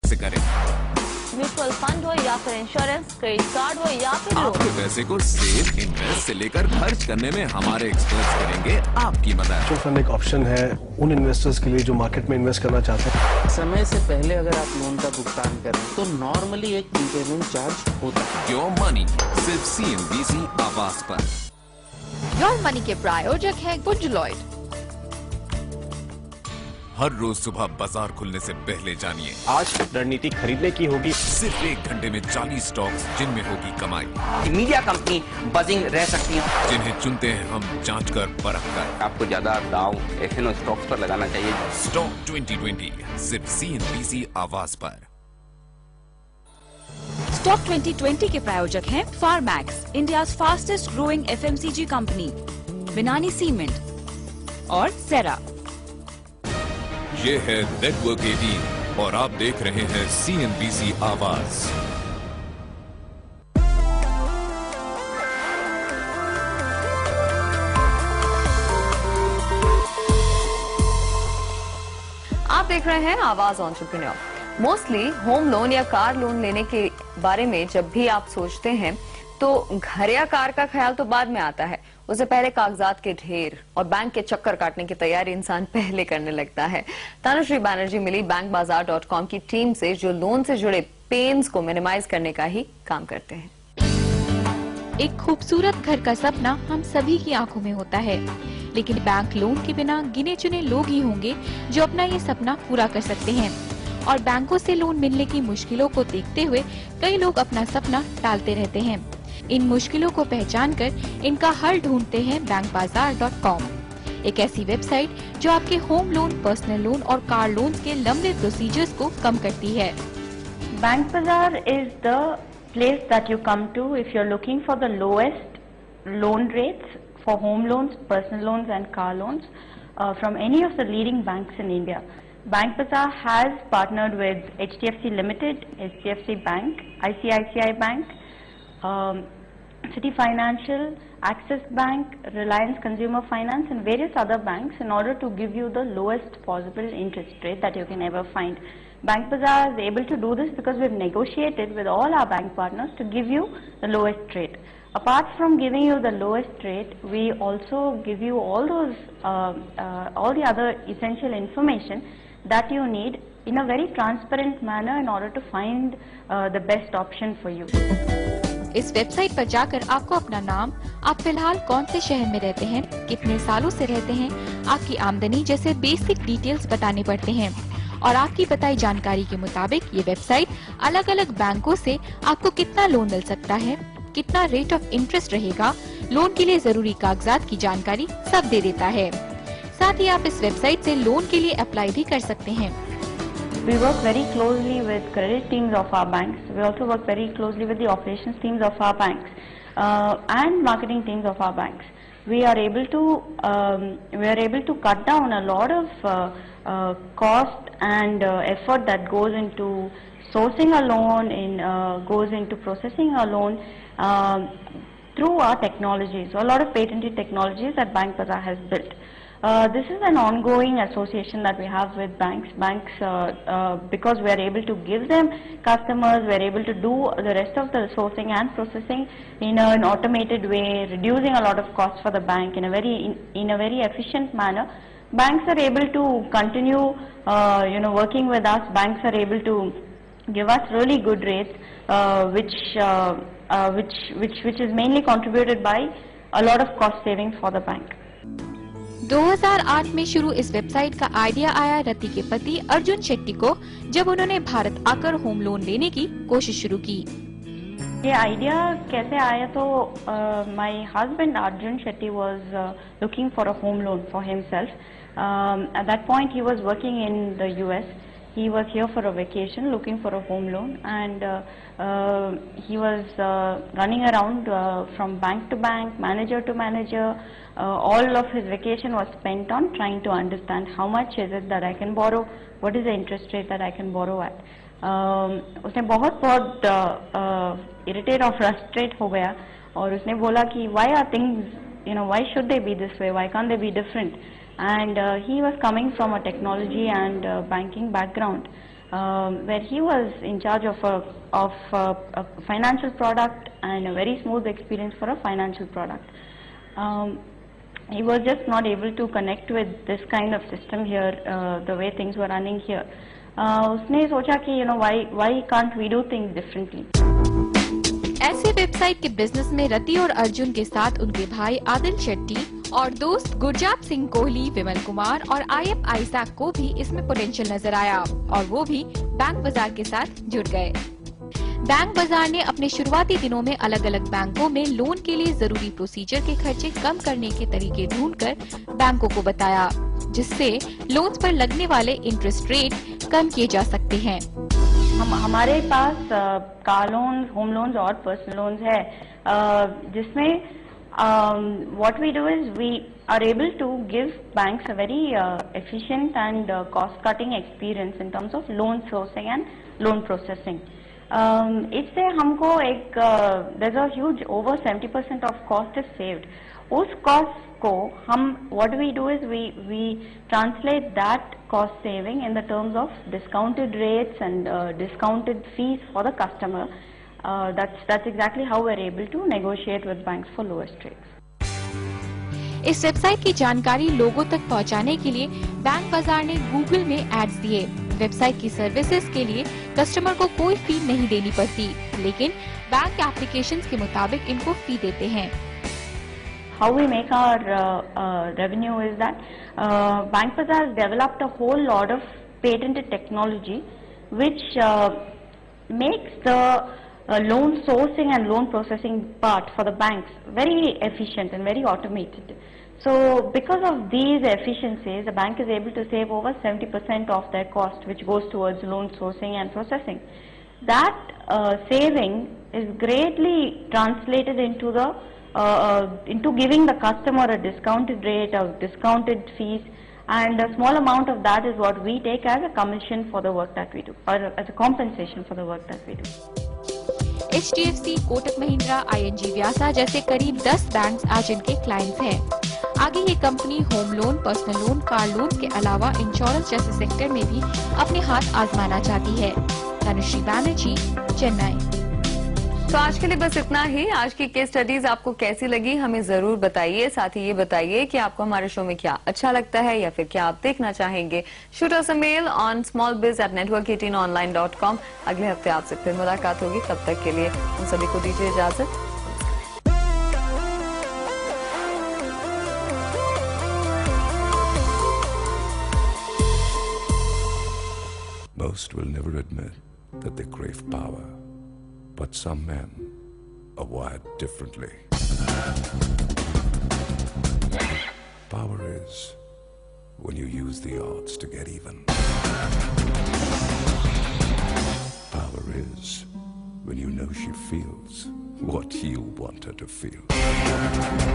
से करें। Mutual fund हो या फिर इंश्योरेंस, क्रेडिट कार्ड हो या फिर आपके पैसे को सेव, इन्वेस्ट से लेकर खर्च करने में हमारे एक्सपर्ट्स करेंगे आपकी मदद। म्यूचुअल फंड एक ऑप्शन है उन इन्वेस्टर्स के लिए जो मार्केट में इन्वेस्ट करना चाहते हैं। समय से पहले अगर आप लोन का भुगतान करें तो नॉर्मली एक प्रीपेमेंट चार्ज होता है। योर मनी सिर्फ CNBC आवास पर। योर मनी के प्रायोजक है गुंजलॉयड। हर रोज सुबह बाजार खुलने से पहले जानिए आज रणनीति खरीदने की होगी। सिर्फ 1 घंटे में 40 स्टॉक्स जिनमें होगी कमाई। मीडिया कंपनी बजिंग रह सकती है। जिन्हें चुनते हैं हम जांच कर परख कर। आपको ज्यादा दाव एफएनओ स्टॉक्स पर लगाना चाहिए। स्टॉक 2020 सिर्फ CNBC आवास पर। स्टॉक 2020 के प्रायोजक हैं Pharmax, India fastest growing FMCG company, Binani cement और सेरा। ये है नेटवर्क 18 और आप देख रहे हैं CNBC आवाज। आप देख रहे हैं आवाज एंटरप्रेन्योर। मोस्टली होम लोन या कार लोन लेने के बारे में जब भी आप सोचते हैं तो घर या कार का ख्याल तो बाद में आता है। उससे पहले कागजात के ढेर और बैंक के चक्कर काटने की तैयारी इंसान पहले करने लगता है। तनुश्री बैनर्जी मिली bankbazaar.com की टीम से, जो लोन से जुड़े पेन्स को मिनिमाइज करने का ही काम करते हैं। एक खूबसूरत घर का सपना हम सभी की आंखों में होता है, लेकिन बैंक लोन के बिना गिने चुने लोग ही होंगे जो अपना ये सपना पूरा कर सकते हैं। और बैंकों से लोन मिलने की मुश्किलों को देखते हुए कई लोग अपना सपना टालते रहते हैं। इन मुश्किलों को पहचान कर इनका हल ढूंढते हैं bankbazaar.com, एक ऐसी वेबसाइट जो आपके होम लोन, पर्सनल लोन और कार लोन के लंबे प्रोसीजर्स को कम करती है। Bank Bazaar is the place that you come to if you're looking for the lowest loan rates for home loans, personal loans and car loans from any of the leading banks in India. Bank Bazaar has partnered with HDFC Limited, HDFC Bank, ICICI Bank, City Financial, Axis Bank, Reliance Consumer Finance and various other banks in order to give you the lowest possible interest rate that you can ever find. Bank Bazaar is able to do this because we've negotiated with all our bank partners to give you the lowest rate. Apart from giving you the lowest rate, we also give you all those, all the other essential information that you need in a very transparent manner in order to find the best option for you. इस website पर जाकर आपको अपना नाम, आप फिलहाल कौन से शहर में रहते हैं, कितने सालों से रहते हैं, आपकी आमदनी जैसे बेसिक डिटेल्स बताने पड़ते हैं। और आपकी बताई जानकारी के मुताबिक ये वेबसाइट अलग अलग बैंकों से आपको कितना लोन मिल सकता है, कितना रेट ऑफ इंटरेस्ट रहेगा, लोन के लिए जरूरी कागजात की जानकारी सब दे देता है। साथ ही आप इस वेबसाइट से लोन के लिए अप्लाई भी कर सकते हैं। We work very closely with credit teams of our banks. We also work very closely with the operations teams of our banks and marketing teams of our banks. We are able to cut down a lot of cost and effort that goes into sourcing a loan, goes into processing a loan through our technologies. So a lot of patented technologies that Bank Bazaar has built. This is an ongoing association that we have with banks. Because we are able to give them customers, we are able to do the rest of the sourcing and processing in an automated way, reducing a lot of costs for the bank in a very efficient manner. Banks are able to continue, working with us. Banks are able to give us really good rates, which is mainly contributed by a lot of cost savings for the bank. 2008 में शुरू इस website का idea आया रति के पति अर्जुन शेट्टी को, जब उन्होंने भारत आकर होम लोन लेने की कोशिश शुरू की। ये आइडिया कैसे आया तो my husband Arjun Shetty was looking for a home loan for himself. At that point he was working in the US. He was here for a vacation looking for a home loan, and he was running around from bank to bank, manager to manager. All of his vacation was spent on trying to understand how much is it that I can borrow, what is the interest rate that I can borrow at. उसने बहुत irritate और frustrate हो गया और उसने बोला कि why are things, why should they be this way, why can't they be different. And he was coming from a technology and banking background. where he was in charge of a financial product and a very smooth experience for a financial product. He was just not able to connect with this kind of system here, the way things were running here. उसने सोचा कि why can't we do things differently? ऐसे website के business में रति और अर्जुन के साथ उनके भाई आदिल शेट्टी और दोस्त गुरजात सिंह कोहली, विमल कुमार और आयब आइजैक को भी इसमें पोटेंशियल नजर आया और वो भी बैंक बाजार के साथ जुड़ गए। बैंक बाजार ने अपने शुरुआती दिनों में अलग अलग बैंकों में लोन के लिए जरूरी प्रोसीजर के खर्चे कम करने के तरीके ढूंढकर बैंकों को बताया, जिससे लोन्स पर लगने वाले इंटरेस्ट रेट कम किए जा सकते हैं। हमारे पास कार लोन, होम लोन्स और पर्सनल लोन्स है, जिसमें what we do is we are able to give banks a very efficient and cost-cutting experience in terms of loan sourcing and loan processing. इससे हमको एक there's a huge over 70% of cost is saved. उस cost को हम what we do is we translate that cost saving in the terms of discounted rates and discounted fees for the customer. That's exactly how we're able to negotiate with banks for lowest rates. इस website की जानकारी लोगों तक पहुंचाने के लिए bank बाजार ने गूगल में एड्स दिए। वेबसाइट की सर्विसेज के लिए कस्टमर को कोई फी नहीं देनी पड़ती, लेकिन बैंक एप्लीकेशंस के मुताबिक इनको फी देते हैं। How we make our revenue is that Bank Bazaar has developed a whole lot of patented technology which makes the loan sourcing and loan processing part for the banks very efficient and very automated. So because of these efficiencies, the bank is able to save over 70% of their cost, which goes towards loan sourcing and processing. That saving is greatly translated into the into giving the customer a discounted rate or discounted fees, and a small amount of that is what we take as a commission for the work that we do, or as a compensation for the work that we do. HDFC, Kotak Mahindra, ING Vyasa जैसे करीब 10 banks आज इनके clients हैं। आगे ये company home loan, personal loan, car loan के अलावा insurance जैसे सेक्टर में भी अपने हाथ आजमाना चाहती है। तनुश्री बैनर्जी, चेन्नई। तो आज के लिए बस इतना ही। आज की केस स्टडीज आपको कैसी लगी हमें जरूर बताइए। साथ ही ये बताइए कि आपको हमारे शो में क्या अच्छा लगता है या फिर क्या आप देखना चाहेंगे। Shoot us a mail on smallbiz@network18online.com। अगले हफ्ते आपसे फिर मुलाकात होगी। तब तक के लिए हम सभी को दीजिए इजाजत। Most will never admit that they crave power. But some men are wired differently. Power is when you use the odds to get even. Power is when you know she feels what you want her to feel.